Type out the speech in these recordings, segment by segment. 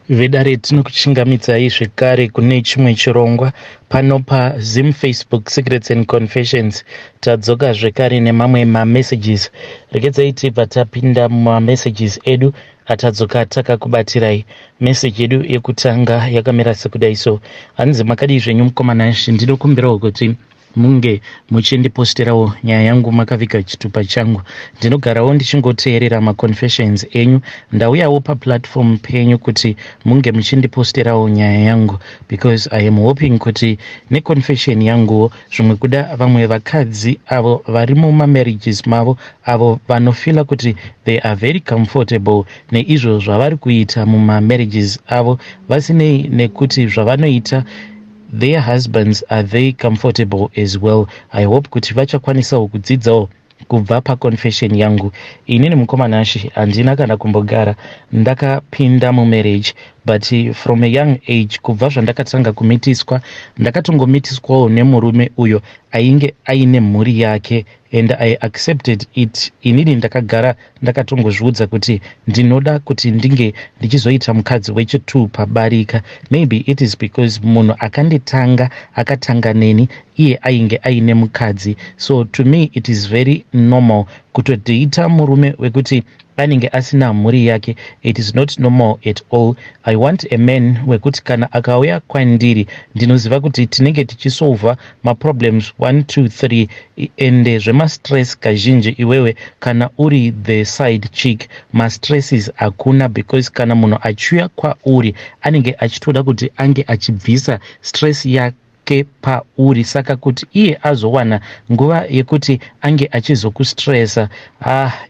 Vedare tinokuchingamidzai zvekare kune chimwe chirongwa pano paZim Facebook Secrets and Confessions. Tadzoka zvekare nemamwe mamessages. Regedzai tibva tapinda mumamessages edu atadzoka takakubatirai. Message yedu yekutanga yakamira sekudai so. Hanzi makadi zvenyu mukomana ndinokumbirawo kuti munge muchindiposterawo nyaya yangu makaviga chitupa changu. Ndinogarawo ndichingoteerera maconfessions enyu. Ndauyawo paplatform penyu kuti munge muchindiposterawo nyaya yangu, because I am hoping kuti neconfession yangu zvimwe kuda vamwe vakadzi avo vari mumamarriages mavo avo vanofila kuti they are very comfortable neizvo zvavari kuita mumamarriages avo vasinei nekuti zvavanoita their husbands are they comfortable as well. I hope kuti vachakwanisawo kudzidzawo kubva paconfession yangu. Inini mukomana Nashi handina kana kumbogara ndakapinda mumarriage, but from a young age kubva zvandakatanga kumitiswa ndakatongomitiswawo nemurume uyo ainge aine mhuri yake, and I accepted it. Inini ndakagara ndakatongozviudza kuti ndinoda kuti ndinge ndichizoita mukadzi wechitu pabarika. Maybe it is because munhu akanditanga akatanga neni iye ainge aine mukadzi, so to me it is very normal kutodheita murume wekuti anenge asina mhuri yake. It is not normal at all. I want a man wekuti kana akauya kwandiri ndinoziva kuti tinenge tichisolva maproblems 1 2 3, ende zvemastress kazhinji iwewe kana uri the side chick mastresses hakuna, because kana munhu achiuya kwauri anenge achitoda kuti ange achibvisa stress yake pauri, saka kuti iye azowana nguva yekuti ange achizokustressa,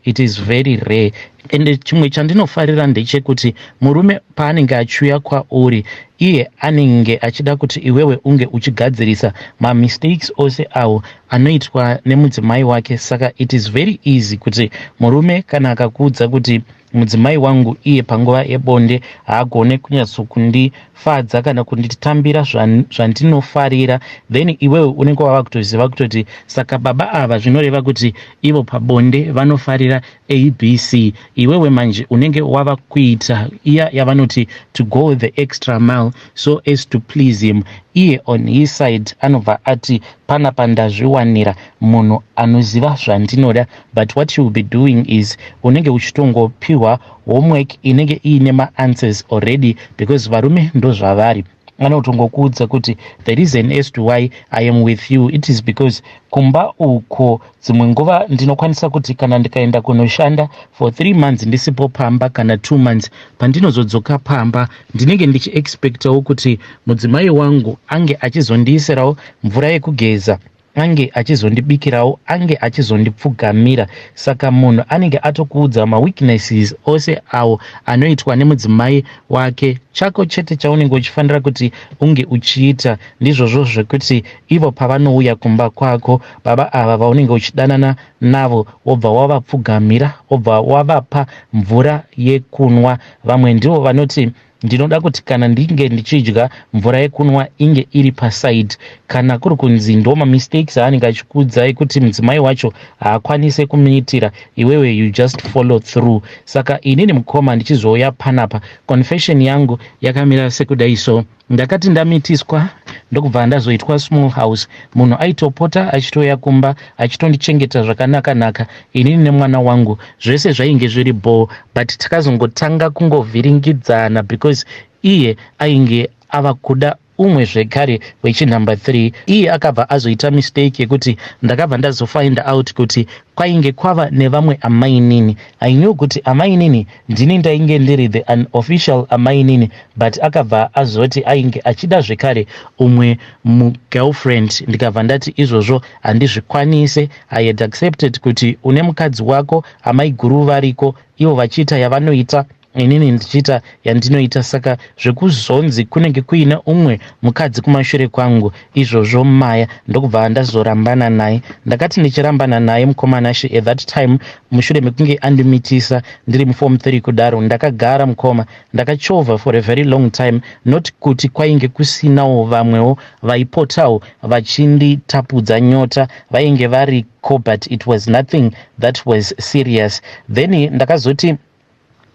it is very rare. Ende chimwe chandinofarira ndechekuti murume paanenge achiuya kwauri iye anenge achida kuti iwewe unge uchigadzirisa mamistakes ose awo anoitwa nemudzimai wake. Saka it is very easy kuti murume kana akakuudza kuti mudzimai wangu iye panguva yebonde haagone kunyatsokundifadza kana kunditambira zvandinofarira, then iwewe unenge wava kutoziva kutoti saka baba ava zvinoreva kuti ivo pabonde vanofarira ABC. Iwewe manje unenge wava kuita iya yavanoti to go the extra mile so as to please him. Iye on his side anobva ati panapa ndazviwanira munhu anoziva zvandinoda, but what you will be doing is unenge uchitongopiwa homework inenge iine maanswers already, because varume ndo zvavari. Anotongokuudza kuti the reason as to why I am with you, it is because kumba uko dzimwe nguva ndinokwanisa kuti kana ndikaenda kunoshanda for 3 months ndisipo pamba kana 2 months, pandinozodzoka pamba ndinenge ndichiexpectawo kuti mudzimai wangu ange achizondiisirawo mvura yekugeza, ange achizondibikirawo, ange achizondipfugamira. Saka munhu anenge atokuudza maweaknesses ose awo anoitwa nemudzimai wake. Chako chete chaunenge uchifanira kuti unge uchiita ndizvozvo zvekuti ivo pavanouya kumba kwako, baba ava vaunenge uchidanana navo, wobva wavapfugamira, wobva wavapa mvura yekunwa. Vamwe ndivo vanoti ndinoda kuti kana ndinge ndichidya mvura yekunwa inge iri paside. Kana kuri kunzi ndo mamistakes aanenge achikuudzai kuti mudzimai wacho haakwanise kumuitira, iwewe you just follow through. Saka inini mukoma ndichizouya panapa, confession yangu yakamira sekudai so. Ndakati ndamitiswa ndokubva ndazoitwa small house, munhu aitopota achitoya kumba achitondichengeta zvakanaka inini nemwana wangu, zvese zvainge zviri ball, but takazongotanga kungovhiringidzana because iye ainge ava kuda umwe zvekare wechinumber 3. Iye akabva azoita mistake yekuti ndakabva ndazofind out kuti kwainge kwava nevamwe amainini. I knew kuti amainini ndini ndainge ndiri the unofficial amainini, but akabva azoti ainge achida zvekare umwe mugirlfriend. Ndikabva ndati izvozvo handizvikwanise. I had accepted kuti une mukadzi wako amai guru variko, ivo vachiita yavanoita inini ndichiita yandinoita, saka zvekuzonzi kunenge kuine umwe mukadzi kumashure kwangu izvozvo maya, ndokubva ndazorambana naye. Ndakati ndichirambana naye mukomana Nashi at that time, mushure mekunge andimitisa ndiri muform 3 kudaro, ndakagara mukoma ndakachovha for a very long time, not kuti kwainge kusinawo vamwewo vaipotawo vachinditapudza nyota, vainge variko, but it was nothing that was serious. Then ndakazoti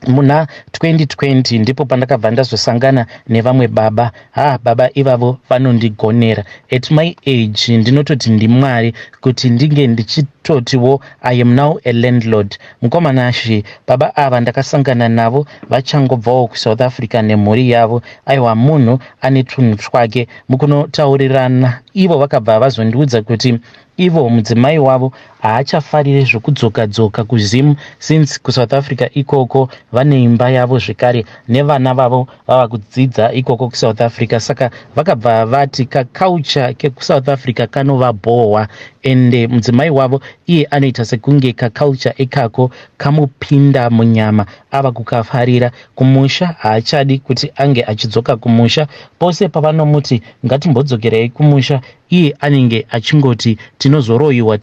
muna 2020 ndipo pandakabva ndazosangana nevamwe baba. Baba ivavo vanondigonera. At my age ndinototi ndimwari kuti ndinge ndichitotiwo I am now a landlord. Mukomanashi baba ava ndakasangana navo vachangobvawo kuSouth Africa nemhuri yavo. Aiwa, munhu ane tunhu twake mukunotaurirana. Ivo vakabva vazondiudza kuti ivo mudzimai wavo haachafarire zvokudzoka-dzoka kuZim since kuSouth Africa ikoko vane imba yavo zvekare nevana vavo vava kudzidza ikoko kuSouth Africa. Saka vakabva vati kaculture kekuSouth Africa kanovabhohwa, ende mudzimai wavo iye anoita sekunge kaculture ikako kamupinda munyama. Ava kukafarira kumusha, haachadi kuti ange achidzoka kumusha. Pose pavanomuti ngatimbodzokerei kumusha, iye anenge achingoti tinozoroyiwa.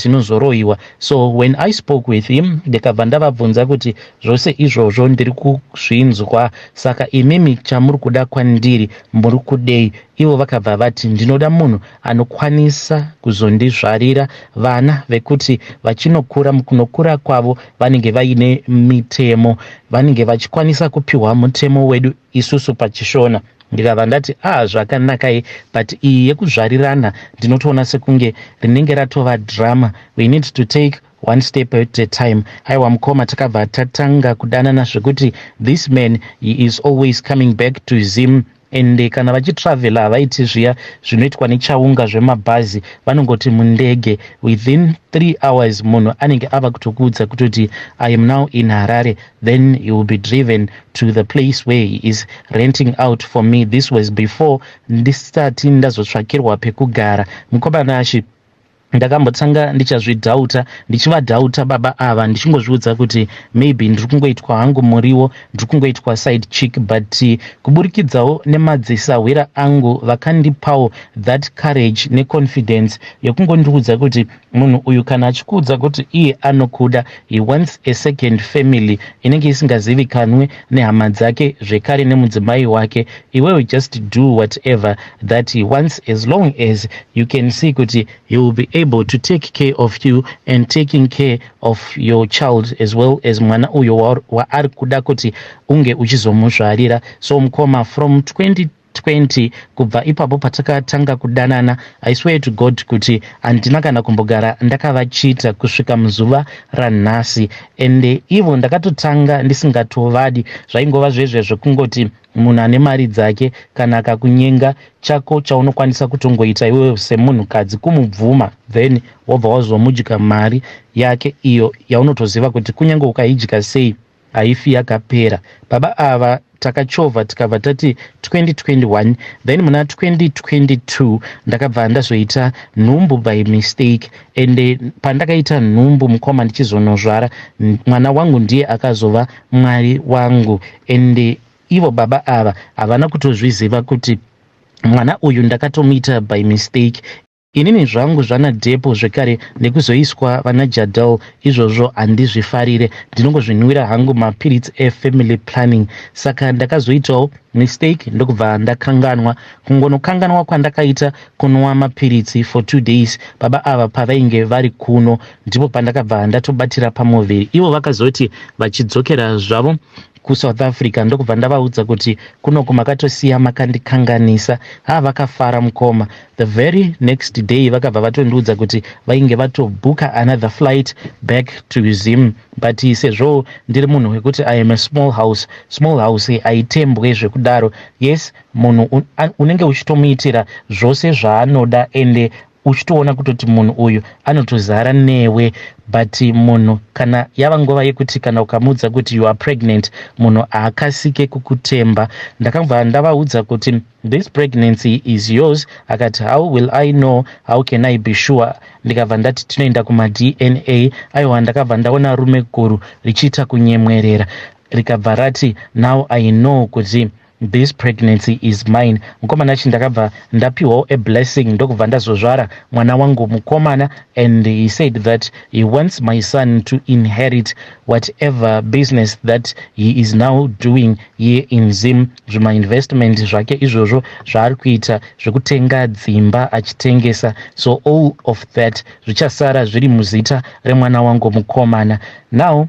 So when I spoke with him, ndikabva ndavabvunza kuti zvose izvozvo ndiri kuzvinzwa, saka imimi chamuri kuda kwandiri muri kudei? Ivo vakabva vati ndinoda munhu anokwanisa kuzondizvarira vana vekuti vachinokura, mukunokura kwavo vanenge vaine mitemo, vanenge vachikwanisa kupiwa mutemo wedu isusu pachishona. Ndikabva ndati zvakanakai, but iyi yekuzvarirana ndinotoona sekunge rinenge ratova drama. We need to take one step at a time. Aiwa, mukoma takabva tatanga kudanana zvekuti this man, he is always coming back to Zim. Ende kana vachitravela havaiti zviya zvinoitwa nechaunga zvemabhazi, vanongoti mundege within 3 hours munhu anenge ava kutokuudza kutoti I am now in Harare, then he will be driven to the place where he is renting out for me. This was before ndisati ndazotsvakirwa pekugara. Mukomanashi ndakambotanga ndichazvidhauta, ndichivadhauta baba ava, ndichingozviudza kuti maybe ndiri kungoitwa hangu muriwo, ndiri kungoitwa side chick, but kuburikidzawo nemadzisahwira angu vakandipawo that courage neconfidence yekungondiudza kuti munhu uyu kana achikuudza kuti iye anokuda, he wants a second family inenge isingazivikanwe nehama dzake zvekare nemudzimai wake, iwewe just do whatever that he wants, as long as you can see kuti he will be able to take care of you and taking care of your child as well as mwana uyo waari kuda kuti unge uchizomuzvarira. So mukoma, from 2020 kubva ipapo patakatanga kudanana, I swear to God kuti handina kana kumbogara ndakavachita kusvika muzuva ranhasi. Ende ivo ndakatotanga ndisingatovadi, zvaingova zvezvezvo kungoti munhu ane mari dzake kana akakunyenga chako chaunokwanisa kutongoita iwewe semunhukadzi kumubvuma, then wobva wazomudya mari yake iyo yaunotoziva kuti kunyange ukaidya sei haifi yakapera. Baba ava takachovha tikabva tati 2021, then muna 2022 ndakabva ndazoita nhumbu by mistake. Ende pandakaita nhumbu mukoma ndichizonozvara, mwana wangu ndiye akazova mwari wangu. Ende ivo baba ava havana kutozviziva kuti mwana uyu ndakatomuita by mistake. Inini zvangu zvanadhepo zvekare nekuzoiswa vana Jadal, izvozvo handizvifarire, ndinongozvinwira hangu mapirits efamily planning. Saka ndakazoitawo mistake ndokubva ndakanganwa. Kungonokanganwa kwandakaita kunwa mapiritsi for 2 days, baba ava pavainge vari kuno, ndipo pandakabva ndatobatira pamovheri. Ivo vakazoti vachidzokera zvavo kuSouth Africa ndokubva ndavaudza kuti kunoku makatosiya makandikanganisa. Vakafara mukoma. The very next day vakabva vatondiudza kuti vainge vatobhuka another flight back to Zim, but sezvo ndiri munhu wekuti I am a small house haitembwe zvekudaro. Yes, munhu unenge uchitomuitira zvose zvaanoda ende uchitoona kutoti munhu uyu anotozara newe, but munhu kana yava nguva yekuti kana ukamuudza kuti you are pregnant, munhu haakasike kukutemba. Ndakabva ndavaudza kuti this pregnancy is yours. Akati how will I know, how can I be sure? Ndikabva ndati tinoenda kumaDNA. Aiwa, ndakabva ndaona rume guru richiita kunyemwerera, rikabva rati now I know kuti this pregnancy is mine. Mukomanachi ndakabva ndapiwawo a blessing ndokubva ndazozvara mwana wangu mukomana, and he said that he wants my son to inherit whatever business that he is now doing here in Zim, zvima investment zvake izvozvo zvaari kuita zvekutenga dzimba achitengesa. So all of that zvichasara zviri muzita remwana wangu mukomana. Now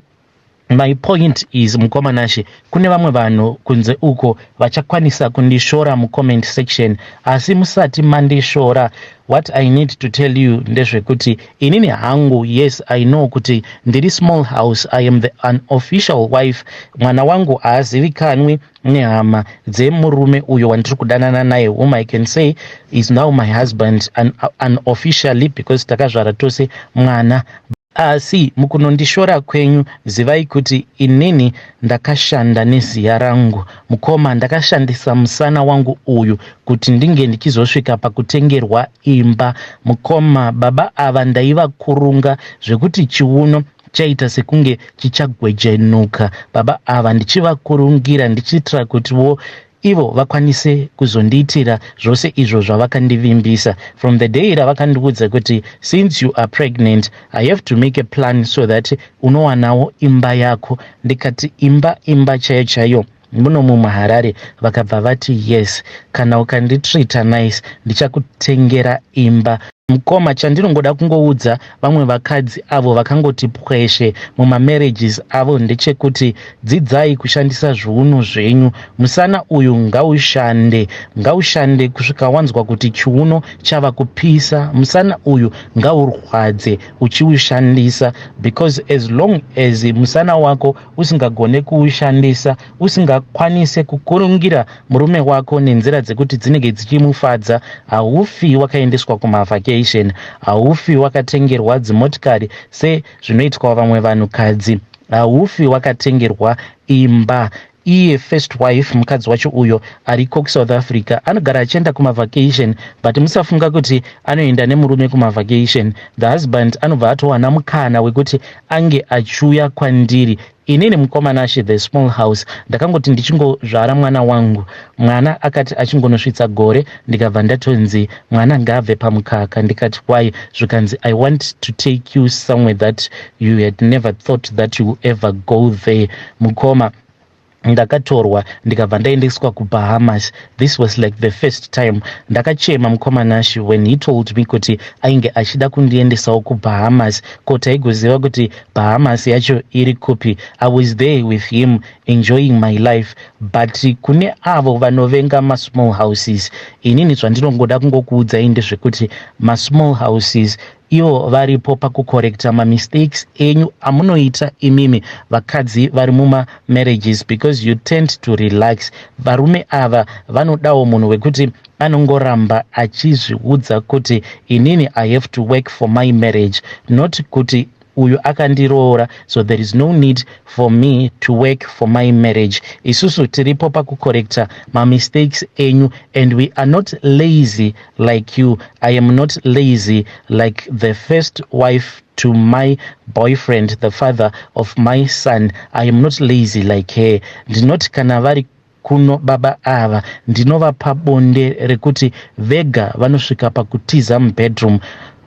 My point is mukomanashi kune vamwe vanhu kunze uko vachakwanisa kundishora mucomment section asi musati mandishora. What I need to tell you ndezvekuti inini hangu, yes I know kuti ndiri small house, I am the unofficial wife. Mwana wangu haazivikanwi nehama dzemurume uyo wandiri kudanana naye, whom I can say is now my husband unofficially because takazvara tose mwana. Asi mukunondishora kwenyu zivai kuti inini ndakashanda neziya rangu. Mukoma, ndakashandisa musana wangu uyu kuti ndinge ndichizosvika pakutengerwa imba. Mukoma, baba ava ndaivakurunga zvekuti chiuno chaita sekunge chichagwejenuka. Baba ava ndichivakurungira ndichiitira kutiwo ivo vakwanise kuzondiitira zvose izvo zvavakandivimbisa. From the day ravakandiudza kuti since you are pregnant I have to make a plan so that unowanawo imba yako, ndikati imba chaiyo chaiyo muno mumaharare. Vakabva vati yes, kana ukanditreata nice ndichakutengera imba. Mukoma, chandinongoda kungoudza vamwe vakadzi avo vakangoti pweshe mumamarriages avo ndechekuti dzidzai kushandisa zviuno zvenyu. Musana uyu ngaushande kusvika wanzwa kuti chiuno chava kupisa. Musana uyu ngaurwadze uchiushandisa, because as long as musana wako usingagone kuushandisa, usingakwanise kukurungira murume wako nenzira dzekuti dzinenge dzichimufadza, haufi wakaendeswa kumavhakesheni, haufi wakatengerwa dzimotikari sezvinoitwa vamwe vanhukadzi, haufi wakatengerwa imba. Iye first wife, mukadzi wacho uyo ariko kuSouth Africa, anogara achienda kumavhakesheni, but musafunga kuti anoenda nemurume kumavhakesheni. The husband anobva atowana mukana wekuti ange achiuya kwandiri. Inini mukomanashi the small house ndakangoti ndichingozvara mwana wangu, mwana akati achingonosvitsa gore, ndikabva ndatonzi mwana ngaabve pamukaka. Ndikati why? Zvikanzi I want to take you somewhere that you had never thought that you ever go there. Mukoma, ndakatorwa ndikabva ndaendeswa kuBahamas. This was like the first time. Ndakachema mukomanashi when he told me kuti ainge achida kundiendesawo kuBahamas, kuti aigoziva kuti Bahamas yacho iri kupi. I was there with him enjoying my life. But kune avo vanovenga masmall houses, inini zvandinongoda kungokuudzai ndezvekuti masmall houses ivo varipo pakukorekta mamistakes enyu amunoita imimi vakadzi vari mumamarriages, because you tend to relax. Varume ava vanodawo munhu wekuti anongoramba achizviudza kuti inini I have to work for my marriage, not kuti uyu akandiroora so there is no need for me to work for my marriage. Isusu tiripo pakukorekta mamistakes enyu, and we are not lazy like you. I am not lazy like the first wife to my boyfriend, the father of my son. I am not lazy like her. Ndinoti kana vari kuno baba ava ndinovapa bonde rekuti vega vanosvika pakutiza mubedroom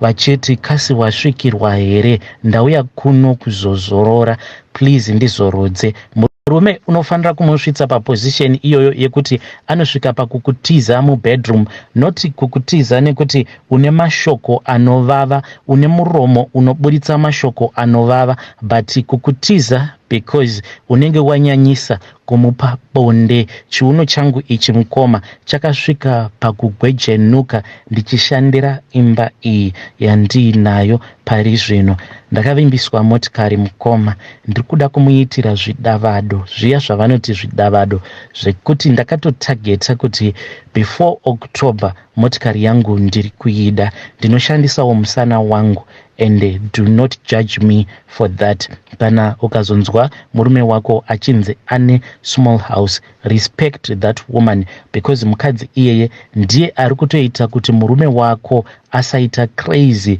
vachiti kasi wasvikirwa here, ndauya kuno kuzozorora, please ndizorodze. Murume unofanira kunosvitsa paposition iyoyo yekuti anosvika pakukutiza mubedroom, not kukutiza nekuti une mashoko anovava, une muromo unoburitsa mashoko anovava, but kukutiza because unenge wanyanyisa kumupa bonde. Chiuno changu ichi mukoma chakasvika pakugwejenuka ndichishandira imba iyi yandiinayo pari zvino. Ndakavimbiswa motikari mukoma, ndiri kuda kumuitira zvidavado, zviya zvavanoti zvidavado, zvekuti ndakatotageta kuti before October motikari yangu ndiri kuida. Ndinoshandisawo musana wangu, and do not judge me for that. Kana ukazonzwa murume wako achinzi ane small house, respect that woman, because mukadzi iyeye ndiye ari kutoita kuti murume wako asaita crazy.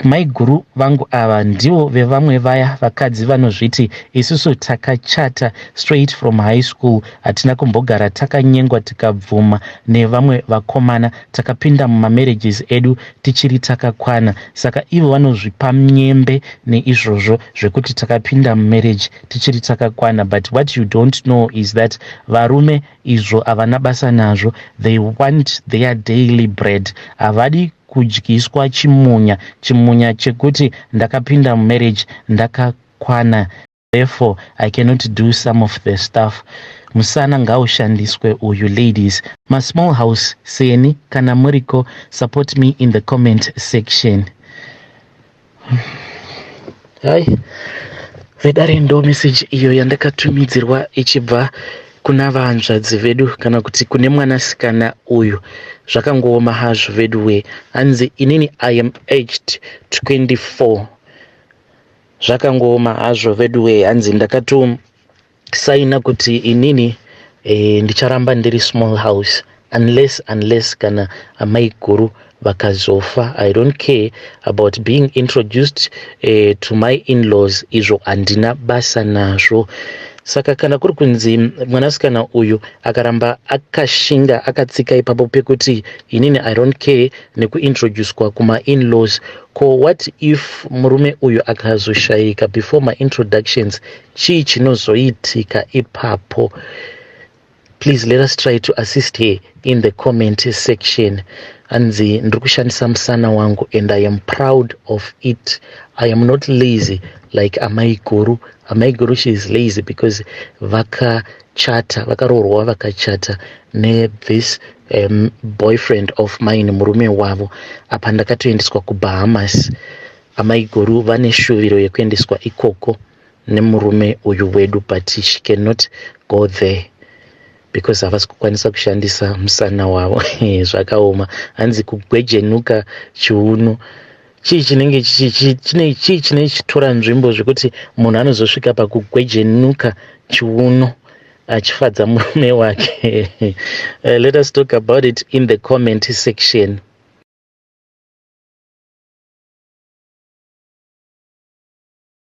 Maiguru vangu ava ndivo vevamwe vaya vakadzi vanozviti isusu takachata straight from high school, hatina kumbogara takanyengwa tikabvuma nevamwe vakomana, takapinda mumamarriages edu tichiri takakwana. Saka ivo vanozvipa myembe neizvozvo zvekuti takapinda mumarriage tichiri takakwana. But what you don't know is that varume izvo havana basa nazvo. They want their daily bread. Havadi kudyiswa chimunya chekuti ndakapinda mumarriage ndakakwana. therefore I cannot do some of the stuff. Musana ngaushandiswe uyu ladies. My small house seni kana Muriko, support me in the comment section. Hai, vedare ndo message iyo yandakatumidzirwa ichibva kuna vahanzvadzi vedu kana kuti kune mwanasikana uyu. Zvakangooma hazvo vedu we. Hanzi inini I am aged 24. Zvakangooma hazvo vedu we. Hanzi ndakatosaina kuti inini ndicharamba ndiri small house unless kana amai guru vakazofa. I don't care about being introduced to my in-laws. Izvo handina basa nazvo. Saka kana kuri kunzi mwanasikana uyu akaramba akashinga akatsika ipapo pekuti inini I don't care nekuintroducekwa kuma in-laws, ko what if murume uyu akazoshayika before my introductions, chii chinozoitika ipapo? Please let us try to assist her in the comment section. Anzi ndiri kushandisa musana wangu and I am proud of it. I am not lazy like amai guru. Amai guru, she is lazy because vakaroorwa vakachata ne this boyfriend of mine, murume wavo. Apa ndakatoendeswa kuBahamas. Amai guru vane shuviro yekuendeswa ikoko nemurume uyu wedu, but she cannot go there because havasi kukwanisa kushandisa musana wavo. Zvakaoma. Hanzi kugwejenuka chiuno chii chinenge chii chinechitora nzvimbo zvekuti munhu anozosvika pakugwejenuka chiuno achifadza murume wake. Let us talk about it in the comment section.